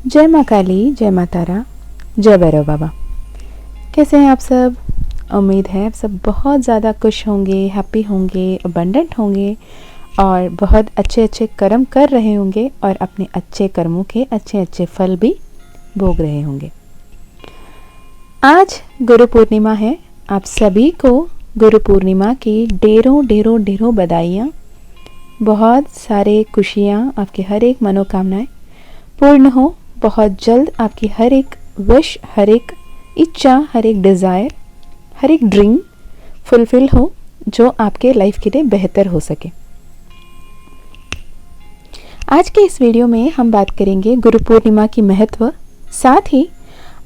जय माँ काली, जय माँ तारा, जय भैरव बाबा। कैसे हैं आप सब? उम्मीद है आप सब बहुत ज़्यादा खुश होंगे, हैप्पी होंगे, अबंडेंट होंगे और बहुत अच्छे अच्छे कर्म कर रहे होंगे और अपने अच्छे कर्मों के अच्छे अच्छे फल भी भोग रहे होंगे। आज गुरु पूर्णिमा है। आप सभी को गुरु पूर्णिमा की ढेरों ढेरों ढेरों बधाइयाँ। बहुत सारे खुशियाँ, आपकी हर एक मनोकामनाएं पूर्ण हो। बहुत जल्द आपकी हर एक विश, हर एक इच्छा, हर एक डिज़ायर, हर एक ड्रीम फुलफिल हो जो आपके लाइफ के लिए बेहतर हो सके। आज के इस वीडियो में हम बात करेंगे गुरु पूर्णिमा की महत्व, साथ ही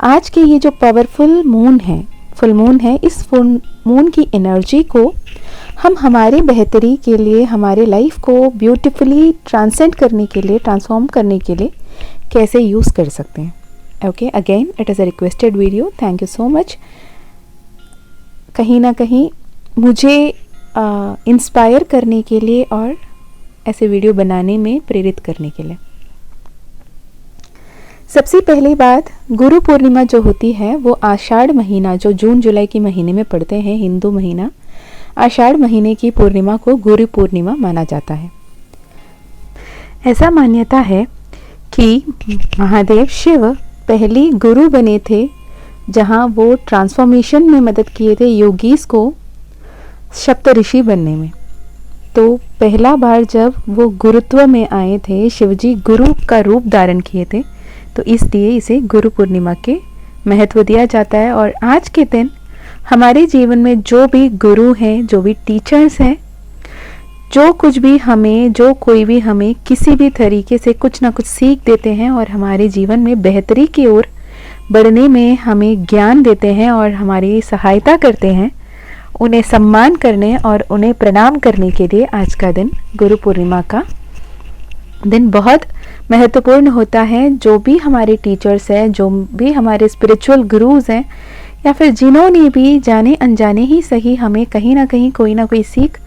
आज के ये जो पावरफुल मून है, फुल मून है, इस फुल मून की एनर्जी को हम हमारे बेहतरी के लिए, हमारे लाइफ को ब्यूटीफुली ट्रांसेंड करने के लिए, ट्रांसफॉर्म करने के लिए कैसे यूज़ कर सकते हैं। Okay, again it is a requested video. Thank you so much. कहीं ना कहीं मुझे इंस्पायर करने के लिए और ऐसे वीडियो बनाने में प्रेरित करने के लिए। सबसे पहली बात, गुरु पूर्णिमा जो होती है वो आषाढ़ महीना, जो जून जुलाई के महीने में पड़ते हैं, हिंदू महीना, आषाढ़ महीने की पूर्णिमा को गुरु पूर्णिमा माना जाता है। ऐसा मान्यता है कि महादेव शिव पहली गुरु बने थे, जहाँ वो ट्रांसफॉर्मेशन में मदद किए थे योगीस को सप्त ऋषि बनने में। तो पहला बार जब वो गुरुत्व में आए थे, शिवजी गुरु का रूप धारण किए थे, तो इसलिए इसे गुरु पूर्णिमा के महत्व दिया जाता है। और आज के दिन हमारे जीवन में जो भी गुरु हैं, जो भी टीचर्स हैं, जो कुछ भी हमें, जो कोई भी हमें किसी भी तरीके से कुछ ना कुछ सीख देते हैं और हमारे जीवन में बेहतरी की ओर बढ़ने में हमें ज्ञान देते हैं और हमारी सहायता करते हैं, उन्हें सम्मान करने और उन्हें प्रणाम करने के लिए आज का दिन, गुरु पूर्णिमा का दिन बहुत महत्वपूर्ण होता है। जो भी हमारे टीचर्स हैं, जो भी हमारे स्पिरिचुअल गुरुज हैं, या फिर जिन्होंने भी जाने अनजाने ही सही हमें कहीं ना कहीं कोई ना कोई सीख,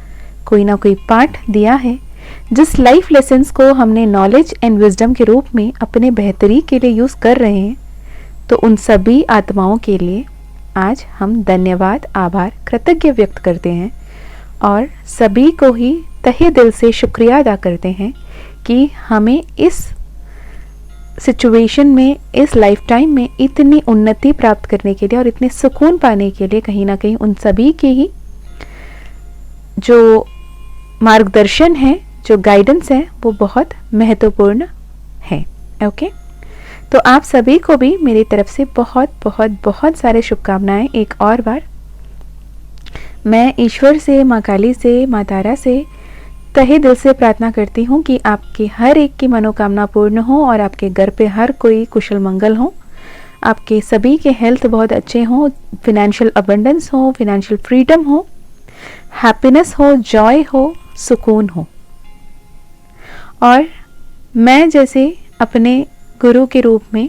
कोई ना कोई पाठ दिया है, जिस लाइफ लेसन्स को हमने नॉलेज एंड विजडम के रूप में अपने बेहतरी के लिए यूज़ कर रहे हैं, तो उन सभी आत्माओं के लिए आज हम धन्यवाद, आभार, कृतज्ञ व्यक्त करते हैं और सभी को ही तहे दिल से शुक्रिया अदा करते हैं कि हमें इस सिचुएशन में, इस लाइफ टाइम में इतनी उन्नति प्राप्त करने के लिए और इतने सुकून पाने के लिए कहीं ना कहीं उन सभी के ही जो मार्गदर्शन है, जो गाइडेंस है, वो बहुत महत्वपूर्ण है। ओके, तो आप सभी को भी मेरी तरफ से बहुत बहुत बहुत सारे शुभकामनाएं। एक और बार मैं ईश्वर से, माँ काली से, माँ तारा से तहे दिल से प्रार्थना करती हूँ कि आपकी हर एक की मनोकामना पूर्ण हो और आपके घर पे हर कोई कुशल मंगल हो, आपके सभी के हेल्थ बहुत अच्छे हों, फिनेंशियल अबंडेंस हो, फिनेंशियल फ्रीडम हो, हैप्पीनेस हो, जॉय हो, सुकून हो। और मैं जैसे अपने गुरु के रूप में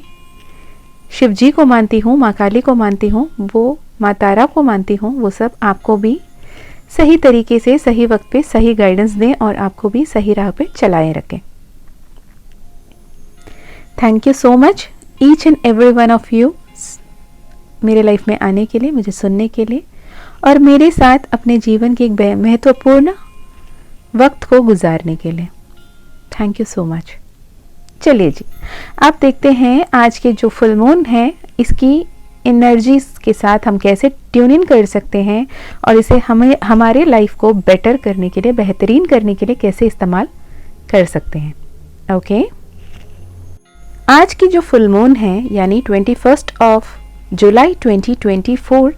शिव जी को मानती हूँ, माँ काली को मानती हूँ, वो माँ तारा को मानती हूँ, वो सब आपको भी सही तरीके से, सही वक्त पे सही गाइडेंस दें और आपको भी सही राह पे चलाए रखें। Thank you so much each and every one of you, मेरे लाइफ में आने के लिए, मुझे सुनने के लिए और मेरे साथ अपने जीवन के एक महत्वपूर्ण वक्त को गुजारने के लिए। Thank you so much. चलिए जी, आप देखते हैं आज के जो फुल मून है, इसकी एनर्जीज के साथ हम कैसे ट्यून इन कर सकते हैं और इसे हमें हमारे लाइफ को बेटर करने के लिए, बेहतरीन करने के लिए कैसे इस्तेमाल कर सकते हैं। ओके, आज की जो फुल मून है, यानी 21 जुलाई 2024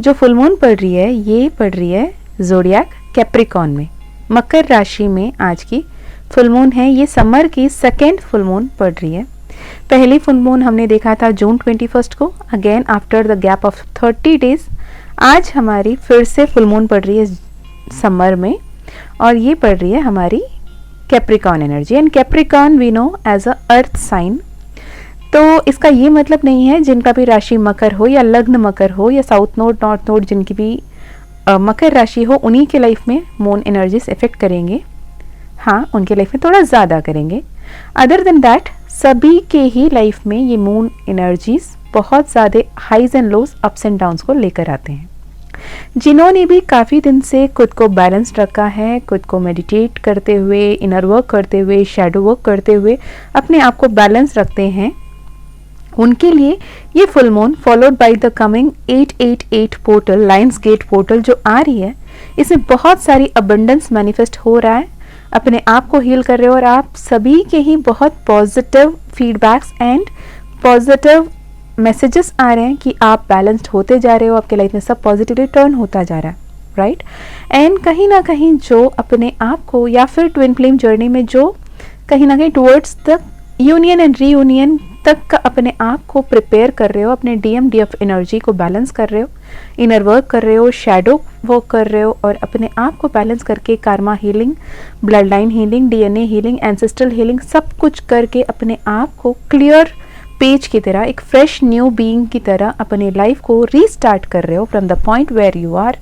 जो फुल मून पड़ रही है, ये पड़ रही है ज़ोडिएक कैप्रिकॉर्न में, मकर राशि में आज की फुल मून है। ये समर की सेकेंड फुल मून पड़ रही है। पहली फुल मून हमने देखा था जून 21 को, again after the gap of 30 days आज हमारी फिर से फुल मून पड़ रही है समर में और ये पड़ रही है हमारी Capricorn energy. And Capricorn we know as a earth sign. तो इसका ये मतलब नहीं है जिनका भी राशि मकर हो या लग्न मकर हो या साउथ नोड, नॉर्थ नोड, जिनकी भी मकर राशि हो, उन्हीं के लाइफ में मून एनर्जीज इफेक्ट करेंगे। हाँ, उनके लाइफ में थोड़ा ज़्यादा करेंगे, अदर देन दैट सभी के ही लाइफ में ये मून एनर्जीज बहुत ज़्यादा highs and lows, ups and downs को लेकर आते हैं। जिन्होंने भी काफ़ी दिन से खुद को बैलेंस रखा है, खुद को मेडिटेट करते हुए, इनर वर्क करते हुए, शैडो वर्क करते हुए अपने आप को बैलेंस रखते हैं, उनके लिए ये full moon followed by the coming 888 portal, lions gate portal जो आ रही है, इसमें बहुत सारी अबंडेंस मैनिफेस्ट हो रहा है। अपने आप को हील कर रहे हो और आप सभी के ही बहुत positive feedbacks and positive messages आ रहे हैं कि आप बैलेंस्ड होते जा रहे हो, आपके लाइफ में सब पॉजिटिवली टर्न होता जा रहा है, राइट। एंड कहीं ना कहीं जो अपने आप को या फिर ट्विन फ्लेम जर्नी में जो कहीं ना कहीं towards the union and reunion तक का अपने आप को प्रिपेयर कर रहे हो, अपने DMDF एनर्जी को बैलेंस कर रहे हो, इनर वर्क कर रहे हो, शैडो वर्क कर रहे हो और अपने आप को बैलेंस करके Karma healing, blood line healing, DNA healing, ancestral healing सब कुछ करके अपने आप को क्लियर पेज की तरह, एक फ्रेश न्यू बीइंग की तरह अपने लाइफ को रीस्टार्ट कर रहे हो from the point where you are.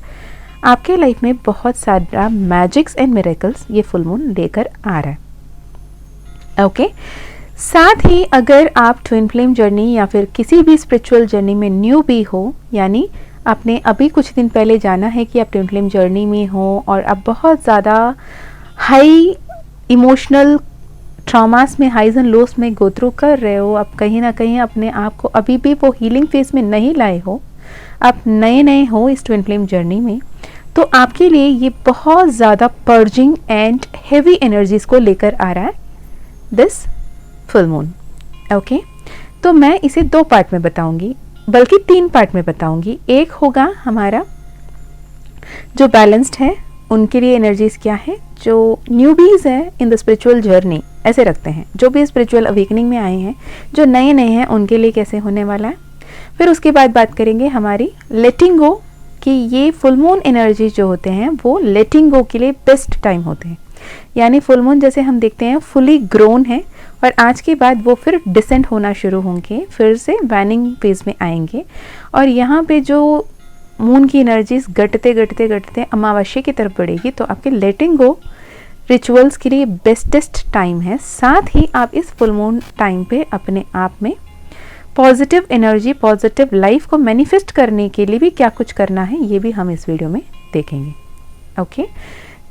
आपके लाइफ में बहुत सारा मैजिक्स एंड मिरेकल्स ये फुल मून लेकर आ रहा है, ओके। साथ ही अगर आप ट्विन फ्लेम जर्नी या फिर किसी भी स्पिरिचुअल जर्नी में न्यू भी हो, यानी आपने अभी कुछ दिन पहले जाना है कि आप ट्विन फ्लेम जर्नी में हो और आप बहुत ज़्यादा हाई इमोशनल ट्रॉमास में, हाइज एंड लोस में गो थ्रू कर रहे हो, आप कहीं ना कहीं अपने आप को अभी भी वो हीलिंग फेज में नहीं लाए हो, आप नए नए हो इस ट्विन फ्लेम जर्नी में, तो आपके लिए ये बहुत ज़्यादा पर्जिंग एंड हेवी एनर्जीज को लेकर आ रहा है दिस फुल मून, ओके। तो मैं इसे 2 पार्ट में बताऊंगी, बल्कि 3 पार्ट में बताऊंगी। एक होगा हमारा जो बैलेंस्ड है उनके लिए एनर्जीज क्या है, जो न्यूबीज है इन द स्पिरिचुअल जर्नी, ऐसे रखते हैं, जो भी स्पिरिचुअल अवेकनिंग में आए हैं, जो नए नए हैं उनके लिए कैसे होने वाला है। फिर उसके बाद बात करेंगे हमारी लेटिंग गो, कि ये फुल मून एनर्जी जो होते हैं वो लेटिंग गो के लिए बेस्ट टाइम होते हैं। यानी फुल मून जैसे हम देखते हैं फुली ग्रोन है और आज के बाद वो फिर डिसेंट होना शुरू होंगे, फिर से वैनिंग फेज में आएंगे और यहाँ पे जो मून की एनर्जीज घटते घटते घटते अमावस्या की तरफ बढ़ेगी, तो आपके लेटिंग गो रिचुअल्स के लिए बेस्टेस्ट टाइम है। साथ ही आप इस फुल मून टाइम पे अपने आप में पॉजिटिव एनर्जी, पॉजिटिव लाइफ को मैनिफेस्ट करने के लिए भी क्या कुछ करना है ये भी हम इस वीडियो में देखेंगे, ओके।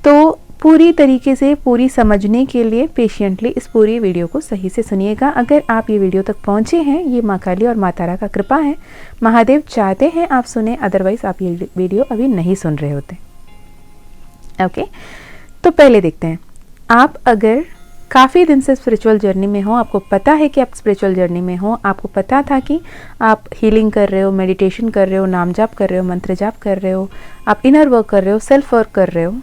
तो पूरी तरीके से पूरी समझने के लिए पेशेंटली इस पूरी वीडियो को सही से सुनिएगा। अगर आप ये वीडियो तक पहुंचे हैं, ये माँ काली और माँ तारा का कृपा है, महादेव चाहते हैं आप सुने, अदरवाइज आप ये वीडियो अभी नहीं सुन रहे होते, ओके। तो पहले देखते हैं, आप अगर काफ़ी दिन से स्पिरिचुअल जर्नी में हो, आपको पता है कि आप स्पिरिचुअल जर्नी में हो, आपको पता था कि आप हीलिंग कर रहे हो, मेडिटेशन कर रहे हो, नाम जाप कर रहे हो, मंत्र जाप कर रहे हो, आप इनर वर्क कर रहे हो, सेल्फ वर्क कर रहे हो,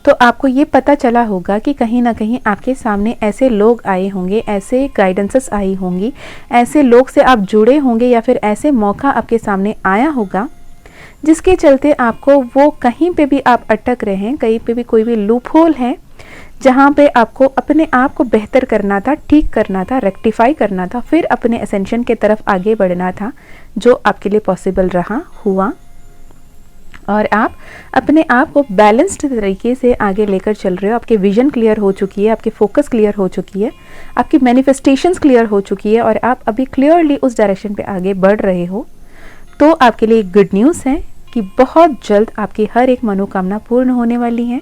तो आपको ये पता चला होगा कि कहीं ना कहीं आपके सामने ऐसे लोग आए होंगे, ऐसे गाइडेंसेस आई होंगी, ऐसे लोग से आप जुड़े होंगे या फिर ऐसे मौका आपके सामने आया होगा जिसके चलते आपको वो कहीं पे भी आप अटक रहे हैं, कहीं पे भी कोई भी लूप होल है जहाँ पे आपको अपने आप को बेहतर करना था, ठीक करना था, रेक्टिफाई करना था, फिर अपने असेंशन के तरफ आगे बढ़ना था, जो आपके लिए पॉसिबल रहा, हुआ और आप अपने आप को बैलेंस्ड तरीके से आगे लेकर चल रहे हो। आपके विजन क्लियर हो चुकी है, आपकी फोकस क्लियर हो चुकी है, आपकी मैनिफेस्टेशंस क्लियर हो चुकी है और आप अभी क्लियरली उस डायरेक्शन पे आगे बढ़ रहे हो। तो आपके लिए गुड न्यूज़ है कि बहुत जल्द आपकी हर एक मनोकामना पूर्ण होने वाली है।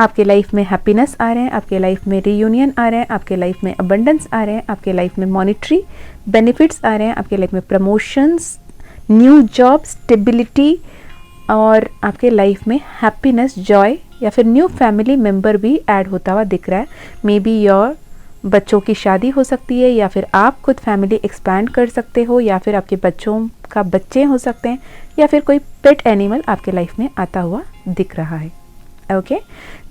आपके लाइफ में हैप्पीनेस आ रहे हैं, आपके लाइफ में रीयूनियन आ रहे हैं, आपके लाइफ में अबंडेंस आ रहे हैं, आपके लाइफ में मॉनिटरी बेनिफिट्स आ रहे हैं, आपके लाइफ में प्रमोशंस, न्यू जॉब, स्टेबिलिटी और आपके लाइफ में हैप्पीनेस, जॉय या फिर न्यू फैमिली मेम्बर भी ऐड होता हुआ दिख रहा है। मे बी योर बच्चों की शादी हो सकती है या फिर आप खुद फैमिली एक्सपैंड कर सकते हो या फिर आपके बच्चों का बच्चे हो सकते हैं या फिर कोई पेट एनिमल आपके लाइफ में आता हुआ दिख रहा है, ओके।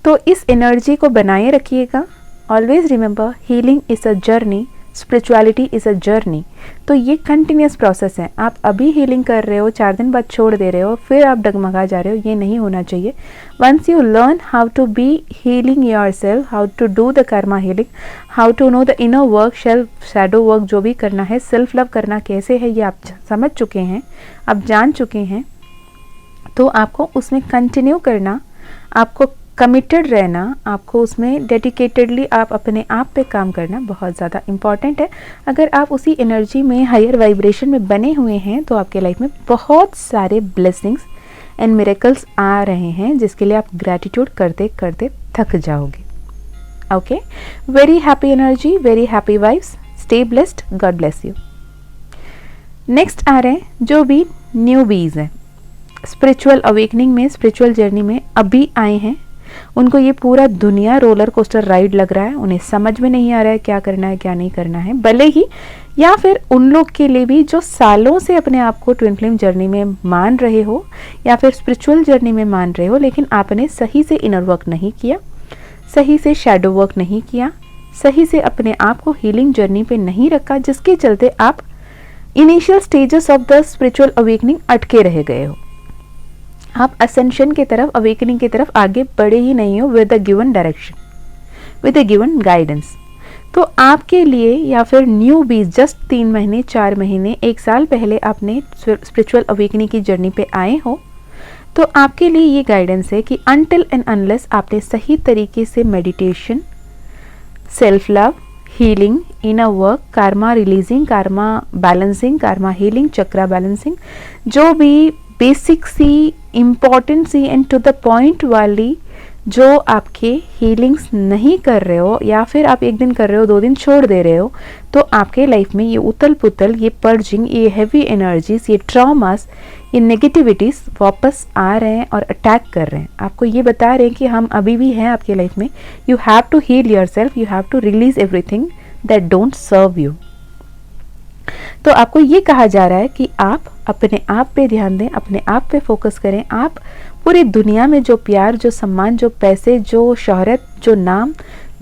तो इस एनर्जी को बनाए रखिएगा। Always remember, healing is a journey, spirituality is a journey. तो ये कंटिन्यूस प्रोसेस है। आप अभी हीलिंग कर रहे हो, 4 दिन बाद छोड़ दे रहे हो, फिर आप डगमगा जा रहे हो, ये नहीं होना चाहिए। Once you learn how to be healing your self, how to do the karma healing, how to know the inner work, self shadow work जो भी करना है, सेल्फ लव करना कैसे है, ये आप समझ चुके हैं, आप जान चुके हैं, तो आपको उसमें कंटिन्यू करना, आपको कमिटेड रहना, आपको उसमें डेडिकेटेडली आप अपने आप पे काम करना बहुत ज़्यादा इम्पॉर्टेंट है। अगर आप उसी एनर्जी में, हायर वाइब्रेशन में बने हुए हैं तो आपके लाइफ में बहुत सारे ब्लेसिंग्स एंड मिरेकल्स आ रहे हैं, जिसके लिए आप ग्रैटिट्यूड करते करते थक जाओगे। Okay, very happy energy, very happy vibes, stay blessed, God bless you. Next आ रहे हैं जो भी न्यू बीज हैं, स्पिरिचुअल अवेकनिंग में, स्पिरिचुअल जर्नी में अभी आए हैं, उनको ये पूरा दुनिया रोलर कोस्टर राइड लग रहा है, उन्हें समझ में नहीं आ रहा है क्या करना है क्या नहीं करना है, भले ही, या फिर उन लोग के लिए भी जो सालों से अपने आप को ट्विन फ्लेम जर्नी में मान रहे हो या फिर स्पिरिचुअल जर्नी में मान रहे हो, लेकिन आपने सही से इनर वर्क नहीं किया, सही से शैडो वर्क नहीं किया, सही से अपने आप को हीलिंग जर्नी पे नहीं रखा, जिसके चलते आप initial stages of the spiritual awakening अटके रह गए हो। आप असेंशन की तरफ, अवेकनिंग की तरफ आगे बढ़े ही नहीं हो with a given direction, with a given guidance. तो आपके लिए, या फिर न्यू बीज जस्ट 3 महीने, 4 महीने, 1 साल पहले आपने स्पिरिचुअल अवेकनिंग की जर्नी पे आए हो, तो आपके लिए ये गाइडेंस है कि अनटिल एंड अनलेस आपने सही तरीके से meditation, self love, healing, inner work, karma releasing, karma balancing, karma healing, chakra balancing, जो भी बेसिक सी, इम्पॉर्टेंट सी एंड टू द पॉइंट वाली जो आपके हीलिंग्स नहीं कर रहे हो, या फिर आप 1 दिन कर रहे हो 2 दिन छोड़ दे रहे हो, तो आपके लाइफ में ये उतल पुतल, ये पर्जिंग, ये हैवी एनर्जीज, ये ट्रॉमास, ये नेगेटिविटीज वापस आ रहे हैं और अटैक कर रहे हैं। आपको ये बता रहे हैं कि हम अभी भी हैं आपके लाइफ में। You have to heal yourself, you have to release everything that don't serve you. तो आपको ये कहा जा रहा है कि आप अपने आप पे ध्यान दें, अपने आप पे फोकस करें। आप पूरी दुनिया में जो प्यार, जो सम्मान, जो पैसे, जो शोहरत, जो नाम,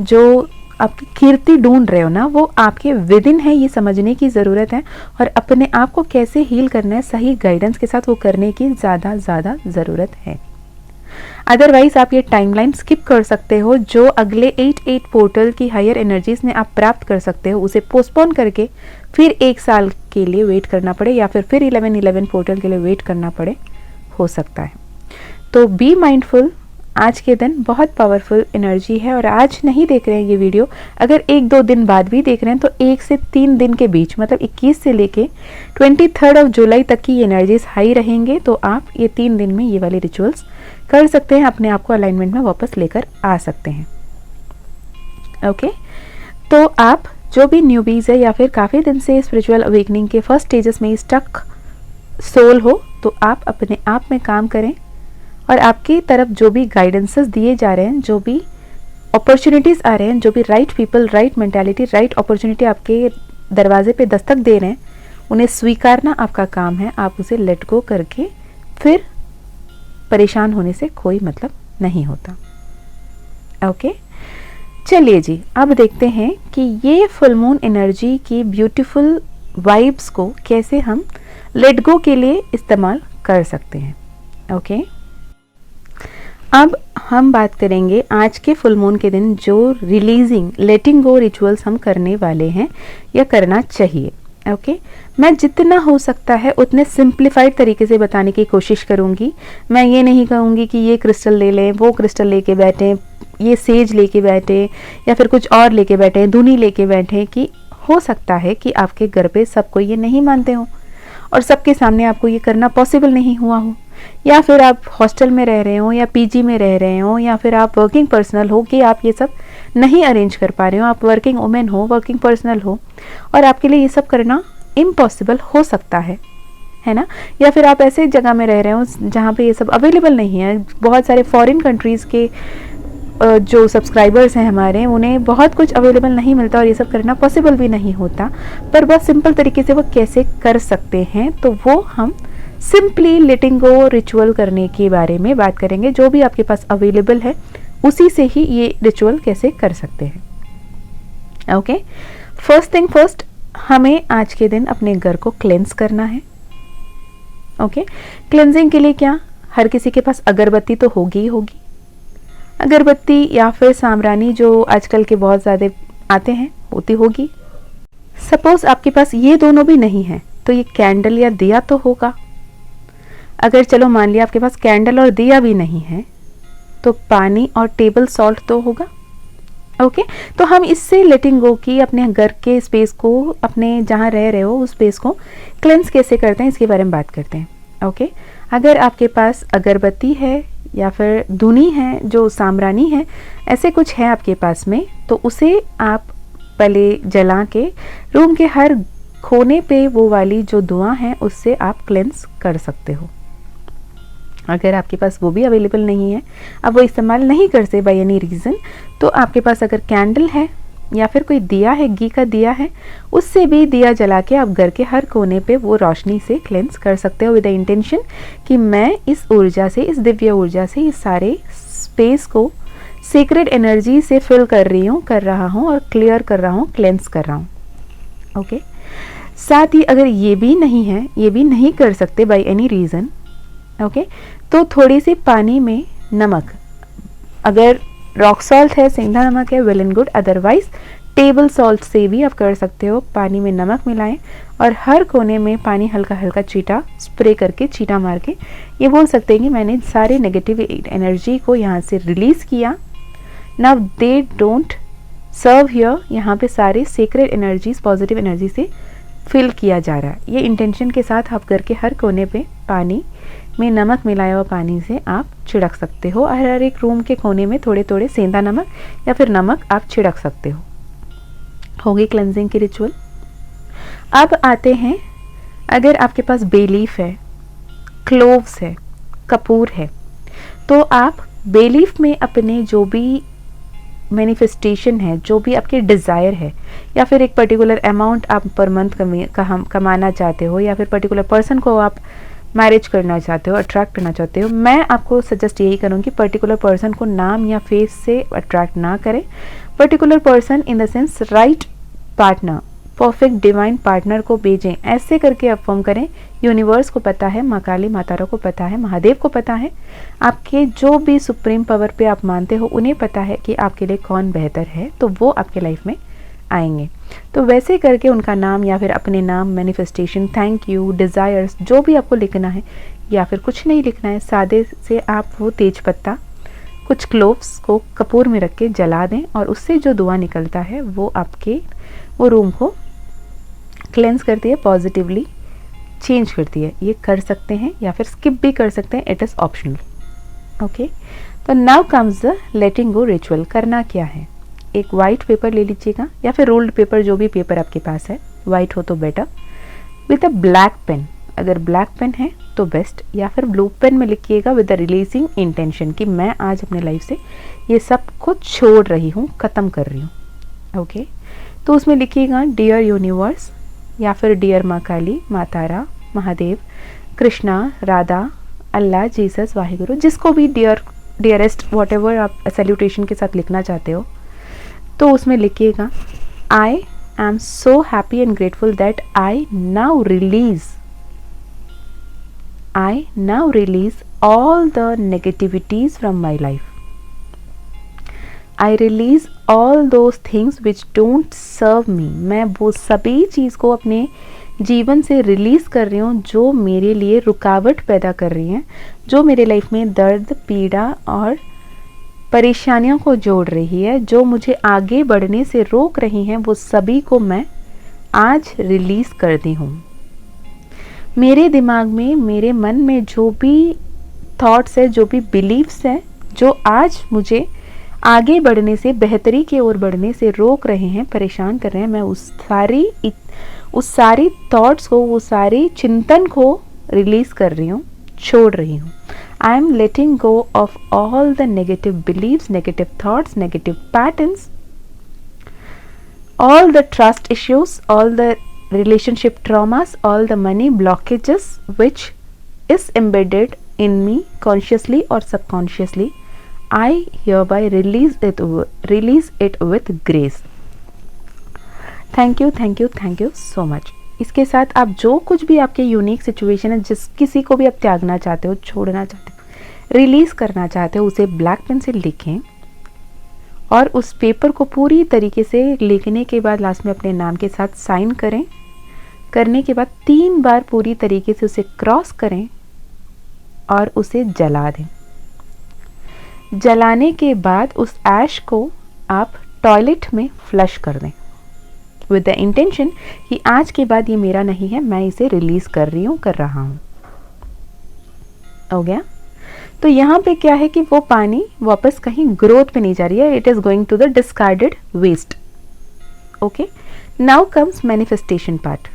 जो आपकी कीर्ति ढूंढ रहे हो ना, वो आपके विद इन है, ये समझने की ज़रूरत है। और अपने आप को कैसे हील करना है सही गाइडेंस के साथ, वो करने की ज़्यादा ज़रूरत है। अदरवाइज आप ये टाइमलाइन स्किप कर सकते हो, जो अगले 8 पोर्टल की हायर एनर्जीज में आप प्राप्त कर सकते हो, उसे पोस्टपोन करके फिर 1 साल के लिए वेट करना पड़े, या फिर 11 पोर्टल के लिए वेट करना पड़े, हो सकता है। तो बी माइंडफुल। आज के दिन बहुत पावरफुल एनर्जी है, और आज नहीं देख रहे हैं ये वीडियो, अगर 1-2 दिन बाद भी देख रहे हैं तो 1 से 3 दिन के बीच, मतलब 21 से लेके 23 जुलाई तक की एनर्जीज हाई रहेंगे। तो आप ये 3 दिन में ये वाले रिचुअल्स कर सकते हैं, अपने आप को अलाइनमेंट में वापस लेकर आ सकते हैं। ओके, तो आप जो भी न्यूबीज है, या फिर काफ़ी दिन से स्पिरिचुअल अवेकनिंग के फर्स्ट स्टेजेस में स्टक सोल हो, तो आप अपने आप में काम करें, और आपकी तरफ जो भी गाइडेंसेस दिए जा रहे हैं, जो भी अपॉर्चुनिटीज़ आ रहे हैं, जो भी right people, right mentality, right opportunity आपके दरवाजे पे दस्तक दे रहे हैं, उन्हें स्वीकारना आपका काम है। आप उसे लेट गो करके फिर परेशान होने से कोई मतलब नहीं होता। ओके, चलिए जी, अब देखते हैं कि ये फुल मून एनर्जी की ब्यूटीफुल वाइब्स को कैसे हम लेट गो के लिए इस्तेमाल कर सकते हैं। ओके, अब हम बात करेंगे आज के फुल मून के दिन जो रिलीजिंग, लेटिंग गो रिचुअल्स हम करने वाले हैं या करना चाहिए। ओके, मैं जितना हो सकता है उतने सिंप्लीफाइड तरीके से बताने की कोशिश करूँगी। मैं ये नहीं कहूँगी कि ये क्रिस्टल ले लें, वो क्रिस्टल लेके बैठें, ये सेज लेके बैठे, या फिर कुछ और लेके बैठे, धुनी लेके बैठे, कि हो सकता है कि आपके घर पे सब कोई ये नहीं मानते हो और सबके सामने आपको ये करना पॉसिबल नहीं हुआ हो, या फिर आप हॉस्टल में रह रहे हो, या पीजी में रह रहे हो, या फिर आप वर्किंग पर्सनल हो कि आप ये सब नहीं अरेंज कर पा रहे हो, आप वर्किंग वुमेन हो, वर्किंग पर्सनल हो, और आपके लिए ये सब करना इम्पॉसिबल हो सकता है ना। या फिर आप ऐसे जगह में रह रहे हो जहाँ पे ये सब अवेलेबल नहीं है। बहुत सारे फॉरेन कंट्रीज़ के जो सब्सक्राइबर्स हैं हमारे, उन्हें बहुत कुछ अवेलेबल नहीं मिलता और ये सब करना पॉसिबल भी नहीं होता। पर बहुत सिंपल तरीके से वो कैसे कर सकते हैं, तो वो हम सिंपली लेटिंग गो रिचुअल करने के बारे में बात करेंगे। जो भी आपके पास अवेलेबल है उसी से ही ये रिचुअल कैसे कर सकते हैं। ओके, फर्स्ट थिंग फर्स्ट, हमें आज के दिन अपने घर को क्लेंस करना है। ओके, क्लेंजिंग के लिए क्या, हर किसी के पास अगरबत्ती तो होगी ही होगी। अगरबत्ती या फिर सामरानी जो आजकल के बहुत ज़्यादा आते हैं, होती होगी। सपोज आपके पास ये दोनों भी नहीं है तो ये कैंडल या दिया तो होगा। अगर चलो मान लिया आपके पास कैंडल और दिया भी नहीं है, तो पानी और टेबल सॉल्ट तो होगा। ओके तो हम इससे लेटिंग गो की अपने घर के स्पेस को, अपने जहाँ रह रहे हो उस स्पेस को क्लेंस कैसे करते हैं इसके बारे में बात करते हैं। ओके अगर आपके पास अगरबत्ती है या फिर धुनी है जो साम्रानी है, ऐसे कुछ है आपके पास में, तो उसे आप पहले जला के रूम के हर कोने पे वो वाली जो धुआं है उससे आप क्लेंस कर सकते हो। अगर आपके पास वो भी अवेलेबल नहीं है, अब वो इस्तेमाल नहीं करते बाय एनी रीज़न, तो आपके पास अगर कैंडल है या फिर कोई दिया है, घी का दिया है, उससे भी दिया जला के आप घर के हर कोने पे वो रोशनी से क्लेंस कर सकते हो विद द इंटेंशन कि मैं इस ऊर्जा से, इस दिव्य ऊर्जा से इस सारे स्पेस को सीक्रेट एनर्जी से फिल कर रहा हूँ और क्लियर कर रहा हूँ, क्लेंस कर रहा हूँ। ओके साथ ही अगर ये भी नहीं है, ये भी नहीं कर सकते बाय एनी रीज़न, ओके तो थोड़ी सी पानी में नमक, अगर रॉक सॉल्ट है, सेंधा नमक है, well and good, otherwise table salt से भी आप कर सकते हो। पानी में नमक मिलाएं और हर कोने में पानी हल्का हल्का छीटा स्प्रे करके, छीटा मार के ये बोल सकते हैं कि मैंने सारे नेगेटिव एनर्जी को यहाँ से रिलीज़ किया। Now they don't serve here, यहाँ पे सारे सीक्रेट एनर्जीज, पॉजिटिव एनर्जी से फिल किया जा रहा है। ये इंटेंशन के साथ आप घर के हर कोने पे पानी में नमक मिलाया हुआ पानी से आप छिड़क सकते हो। हर एक रूम के कोने में थोड़े थोड़े सेंधा नमक या फिर नमक आप छिड़क सकते हो गई क्लेंजिंग की रिचुअल। अब आते हैं, अगर आपके पास बे लीफ है, क्लोव्स है, कपूर है, तो आप बे लीफ में अपने जो भी मैनिफेस्टेशन है, जो भी आपके डिज़ायर है, या फिर एक पर्टिकुलर अमाउंट आप पर मंथ कमाना चाहते हो, या फिर पर्टिकुलर पर्सन को आप मैरिज करना चाहते हो, अट्रैक्ट करना चाहते हो, मैं आपको सजेस्ट यही करूँगी पर्टिकुलर पर्सन को नाम या फेस से अट्रैक्ट ना करें। Particular person in the sense right partner, perfect divine partner को भेजें, ऐसे करके अफर्म करें। यूनिवर्स को पता है, माँ काली मातारा को पता है, महादेव को पता है, आपके जो भी सुप्रीम पावर पे आप मानते हो उन्हें पता है कि आपके लिए कौन बेहतर है, तो वो आपके लाइफ में आएंगे। तो वैसे करके उनका नाम या फिर अपने नाम, मैनिफेस्टेशन, थैंक यू, डिज़ायर्स, जो भी आपको लिखना है, या फिर कुछ नहीं लिखना है, सादे से आप वो तेज पत्ता, कुछ क्लोव्स को कपूर में रख के जला दें और उससे जो धुआं निकलता है वो आपके वो रूम को क्लेंस करती है, पॉजिटिवली चेंज करती है। ये कर सकते हैं या फिर स्किप भी कर सकते हैं, इट इज़ ऑप्शनल। ओके तो now comes the letting go ritual. करना क्या है, एक वाइट पेपर ले लीजिएगा या फिर रोल्ड पेपर, जो भी पेपर आपके पास है, वाइट हो तो better, with a black pen, अगर ब्लैक पेन है तो बेस्ट, या फिर ब्लू पेन में लिखिएगा विद द रिलीजिंग इंटेंशन कि मैं आज अपने लाइफ से ये सब कुछ छोड़ रही हूँ, ख़त्म कर रही हूँ। ओके तो उसमें लिखिएगा डियर यूनिवर्स, या फिर डियर माँ काली, माँ तारा, महादेव, कृष्णा, राधा, अल्लाह, जीसस, वाहिगुरु, जिसको भी डियरेस्ट वॉट आप सैल्यूटेशन के साथ लिखना चाहते हो, तो उसमें लिखिएगा I am so happy and grateful that I now release all the negativities from my life. I release all those things which don't serve me. मैं वो सभी चीज़ को अपने जीवन से रिलीज़ कर रही हूँ जो मेरे लिए रुकावट पैदा कर रही हैं, जो मेरे लाइफ में दर्द, पीड़ा और परेशानियों को जोड़ रही है, जो मुझे आगे बढ़ने से रोक रही हैं, वो सभी को मैं आज रिलीज़ करती हूँ। मेरे दिमाग में, मेरे मन में जो भी थॉट्स है, जो भी बिलीव्स हैं, जो आज मुझे आगे बढ़ने से, बेहतरी की ओर बढ़ने से रोक रहे हैं, परेशान कर रहे हैं, मैं उस सारी थॉट्स को, वो सारी चिंतन को रिलीज़ कर रही हूँ, छोड़ रही हूँ। I am letting go of all the negative believes, negative thoughts, negative patterns, all the trust issues, all the relationship traumas, all the money blockages which is embedded in me consciously or subconsciously. I hereby release it with grace. Thank you so much. इसके साथ आप जो कुछ भी आपके unique situation है, जिस किसी को भी आप त्यागना चाहते हो, छोड़ना चाहते हो, रिलीज़ करना चाहते हो, उसे ब्लैक पेन से लिखें और उस पेपर को पूरी तरीके से लिखने के बाद लास्ट में अपने नाम के साथ साइन करें। करने के बाद 3 बार पूरी तरीके से उसे क्रॉस करें और उसे जला दें। जलाने के बाद उस ऐश को आप टॉयलेट में फ्लश कर दें विद द इंटेंशन कि आज के बाद ये मेरा नहीं है, मैं इसे रिलीज कर रहा हूँ। हो गया। तो यहाँ पे क्या है कि वो पानी वापस कहीं ग्रोथ पे नहीं जा रही है, it is going to the discarded waste. Okay, now comes manifestation part.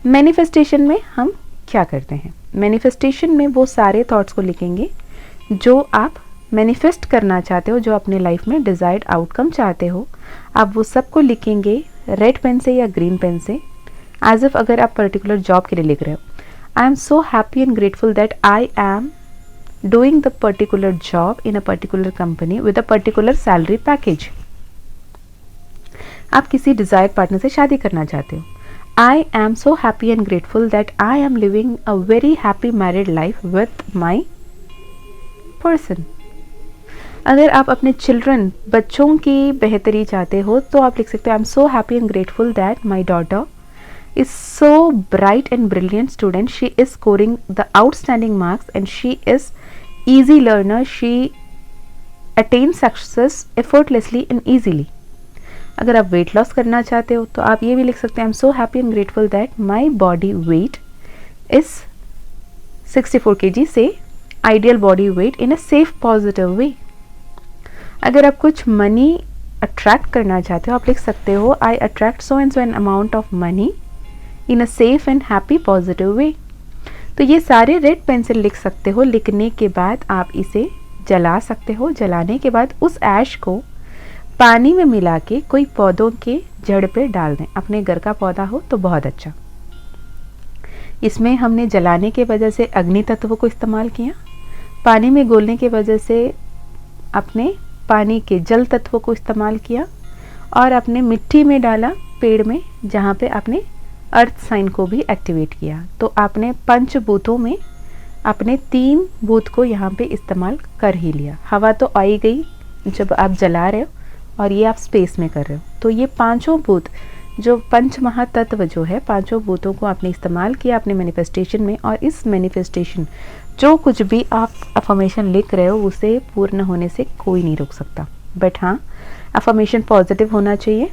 Manifestation में हम क्या करते हैं? मैनिफेस्टेशन में वो सारे थॉट्स को लिखेंगे जो आप मैनिफेस्ट करना चाहते हो, जो अपने लाइफ में डिजायर्ड आउटकम चाहते हो। आप वो सबको लिखेंगे रेड पेन से या ग्रीन पेन से, एज इफ अगर आप पर्टिकुलर जॉब के लिए लिख रहे हो। I am so happy and grateful that I am doing the particular job in a particular company with a particular salary package. आप किसी डिजायर्ड पार्टनर से शादी करना चाहते हो। I am so happy and grateful that I am living a very happy married life with my person. अगर आप अपने चिल्ड्रन बच्चों की बेहतरी चाहते हो तो आप लिख सकते हो I am so happy and grateful that my daughter is so bright and brilliant student. She is scoring the outstanding marks and she is easy learner. She attains success effortlessly and easily. अगर आप weight loss करना चाहते हो तो आप ये भी लिख सकते हैं I am so happy and grateful that my body weight is 64 kg से ideal body weight in a safe positive way. अगर आप कुछ मनी अट्रैक्ट करना चाहते हो आप लिख सकते हो I attract so an amount of money in a safe and happy positive way. तो ये सारे रेड पेन से लिख सकते हो। लिखने के बाद आप इसे जला सकते हो। जलाने के बाद उस ऐश को पानी में मिला के कोई पौधों के जड़ पे डाल दें। अपने घर का पौधा हो तो बहुत अच्छा। इसमें हमने जलाने के वजह से अग्नि तत्व को इस्तेमाल किया, पानी में घोलने के वजह से अपने पानी के जल तत्व को इस्तेमाल किया और अपने मिट्टी में डाला पेड़ में जहाँ पे आपने अर्थ साइन को भी एक्टिवेट किया। तो आपने पंचभूतों में अपने 3 भूत को यहाँ पे इस्तेमाल कर ही लिया। हवा तो आई गई जब आप जला रहे हो और ये आप स्पेस में कर रहे हो। तो ये 5 भूत जो पंच महातत्व जो है 5 भूतों को आपने इस्तेमाल किया अपने मैनिफेस्टेशन में। और इस मैनिफेस्टेशन जो कुछ भी आप अफर्मेशन लिख रहे हो उसे पूर्ण होने से कोई नहीं रोक सकता। बट हाँ, अफर्मेशन पॉजिटिव होना चाहिए।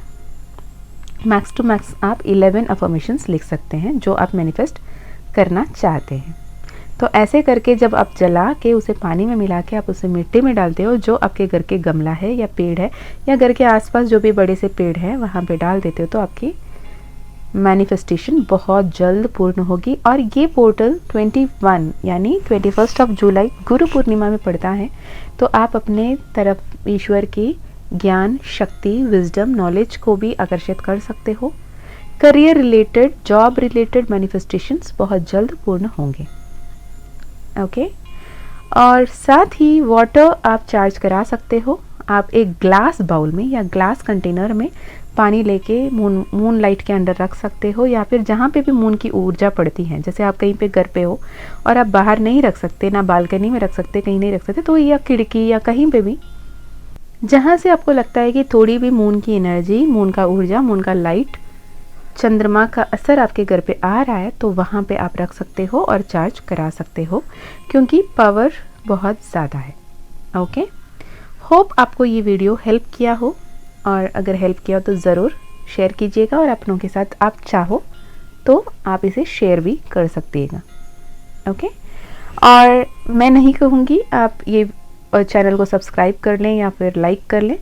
मैक्स टू मैक्स आप 11 अफर्मेशंस लिख सकते हैं जो आप मैनिफेस्ट करना चाहते हैं। तो ऐसे करके जब आप जला के उसे पानी में मिला के आप उसे मिट्टी में डालते हो, जो आपके घर के गमला है या पेड़ है या घर के आसपास जो भी बड़े से पेड़ है वहाँ पे डाल देते हो, तो आपकी मैनिफेस्टेशन बहुत जल्द पूर्ण होगी। और ये पोर्टल 21 यानी 21 जुलाई गुरु पूर्णिमा में पड़ता है। तो आप अपने तरफ ईश्वर की ज्ञान, शक्ति, विजडम, नॉलेज को भी आकर्षित कर सकते हो। Career related, job related manifestations बहुत जल्द पूर्ण होंगे। ओके और साथ ही वाटर आप चार्ज करा सकते हो। आप एक ग्लास बाउल में या ग्लास कंटेनर में पानी लेके मून लाइट के अंदर रख सकते हो, या फिर जहाँ पे भी मून की ऊर्जा पड़ती है, जैसे आप कहीं पे घर पे हो और आप बाहर नहीं रख सकते, ना बालकनी में रख सकते, कहीं नहीं रख सकते, तो या खिड़की या कहीं पे भी जहाँ से आपको लगता है कि थोड़ी भी मून की एनर्जी, मून का ऊर्जा, मून का लाइट, चंद्रमा का असर आपके घर पे आ रहा है, तो वहाँ पे आप रख सकते हो और चार्ज करा सकते हो, क्योंकि पावर बहुत ज़्यादा है। ओके, होप आपको ये वीडियो हेल्प किया हो, और अगर हेल्प किया हो तो ज़रूर शेयर कीजिएगा और अपनों के साथ आप चाहो तो आप इसे शेयर भी कर सकते ओके। और मैं नहीं कहूँगी आप ये चैनल को सब्सक्राइब कर लें या फिर लाइक कर लें,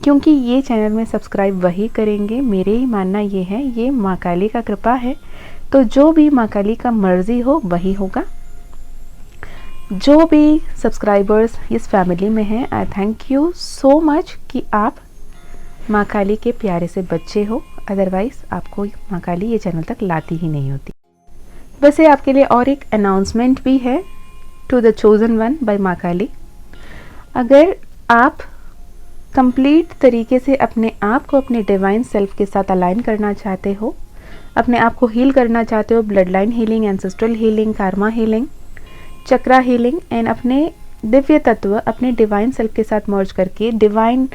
क्योंकि ये चैनल में सब्सक्राइब वही करेंगे, मेरे ही मानना ये है, ये माँ काली का कृपा है। तो जो भी माँ काली का मर्जी हो वही होगा। जो भी सब्सक्राइबर्स इस फैमिली में हैं, आई थैंक यू सो मच कि आप माँ काली के प्यारे से बच्चे हो, अदरवाइज़ आपको माँ काली ये चैनल तक लाती ही नहीं होती। वैसे आपके लिए और एक अनाउंसमेंट भी है, to the chosen one by माँ काली। अगर आप कंप्लीट तरीके से अपने आप को अपने डिवाइन सेल्फ के साथ अलाइन करना चाहते हो, अपने आप को हील करना चाहते हो, blood line healing, ancestral healing, Karma healing, chakra healing, and अपने दिव्य तत्व अपने डिवाइन सेल्फ के साथ मर्ज करके डिवाइन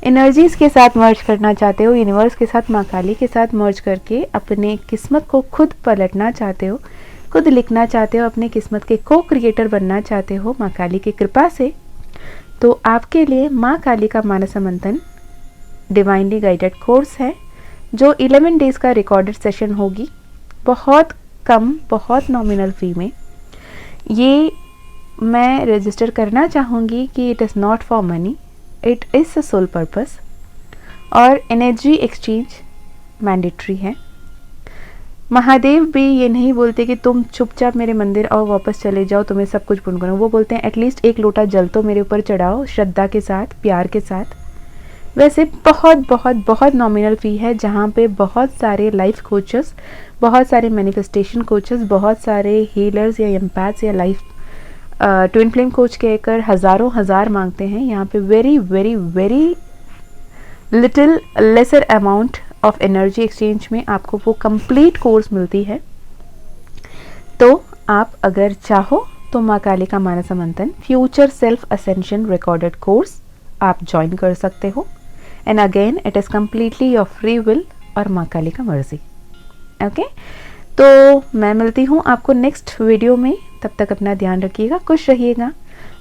एनर्जीज के साथ मर्ज करना चाहते हो, यूनिवर्स के साथ, माँ काली के साथ मर्ज करके अपने किस्मत को खुद पलटना चाहते हो, खुद लिखना चाहते हो, अपने किस्मत के को क्रिएटर बनना चाहते हो माँ काली की कृपा से, तो आपके लिए माँ काली का मानस मंथन डिवाइनली गाइडेड कोर्स है जो 11 डेज़ का रिकॉर्डेड सेशन होगी, बहुत कम, बहुत नॉमिनल फ़ी में। ये मैं रजिस्टर करना चाहूँगी कि it is not for money, it is a soul purpose. और एनर्जी एक्सचेंज मैंडेटरी है। महादेव भी ये नहीं बोलते कि तुम चुपचाप मेरे मंदिर आओ, वापस चले जाओ, तुम्हें सब कुछ पूर्ण करो। वो बोलते हैं एटलीस्ट एक लोटा जल तो मेरे ऊपर चढ़ाओ, श्रद्धा के साथ, प्यार के साथ। वैसे बहुत बहुत बहुत नॉमिनल फ़ी है, जहाँ पे बहुत सारे लाइफ कोचेस, बहुत सारे मैनिफेस्टेशन कोचेस, बहुत सारे हीलर्स या एम्पैथ्स या लाइफ ट्विन फ्लेम कोच कहकर हज़ारों हज़ार मांगते हैं। यहाँ पे very very very little lesser amount of energy exchange में आपको वो कंप्लीट कोर्स मिलती है। तो आप अगर चाहो तो माँ काली का Manas Manthan future self ascension recorded course आप ज्वाइन कर सकते हो। And again it is completely your free will और माँ काली का मर्जी। ओके, तो मैं मिलती हूँ आपको नेक्स्ट वीडियो में। तब तक अपना ध्यान रखिएगा, खुश रहिएगा।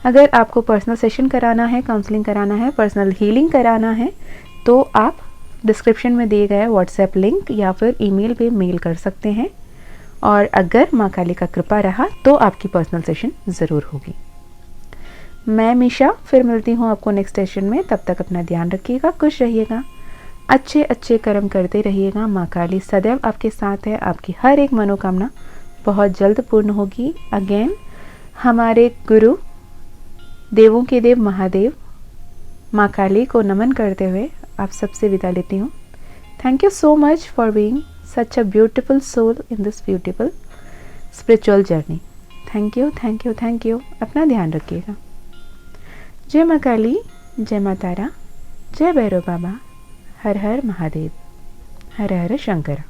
अगर आपको पर्सनल सेशन कराना है, काउंसलिंग कराना है, पर्सनल हीलिंग कराना है, तो आप डिस्क्रिप्शन में दिए गए व्हाट्सएप लिंक या फिर ईमेल पे मेल कर सकते हैं। और अगर माँ काली का कृपा रहा तो आपकी पर्सनल सेशन ज़रूर होगी। मैं मीशा फिर मिलती हूँ आपको नेक्स्ट सेशन में। तब तक अपना ध्यान रखिएगा, खुश रहिएगा, अच्छे अच्छे कर्म करते रहिएगा। माँ काली सदैव आपके साथ है, आपकी हर एक मनोकामना बहुत जल्द पूर्ण होगी। अगेन हमारे गुरु देवों के देव महादेव माँ काली को नमन करते हुए आप सबसे विदा लेती हूँ। Thank you so much for being such a beautiful soul in this beautiful spiritual journey. Thank you, thank you, thank you. अपना ध्यान रखिएगा। जय माँ काली, जय माँ तारा, जय भैरव बाबा, हर हर महादेव, हर हर शंकर।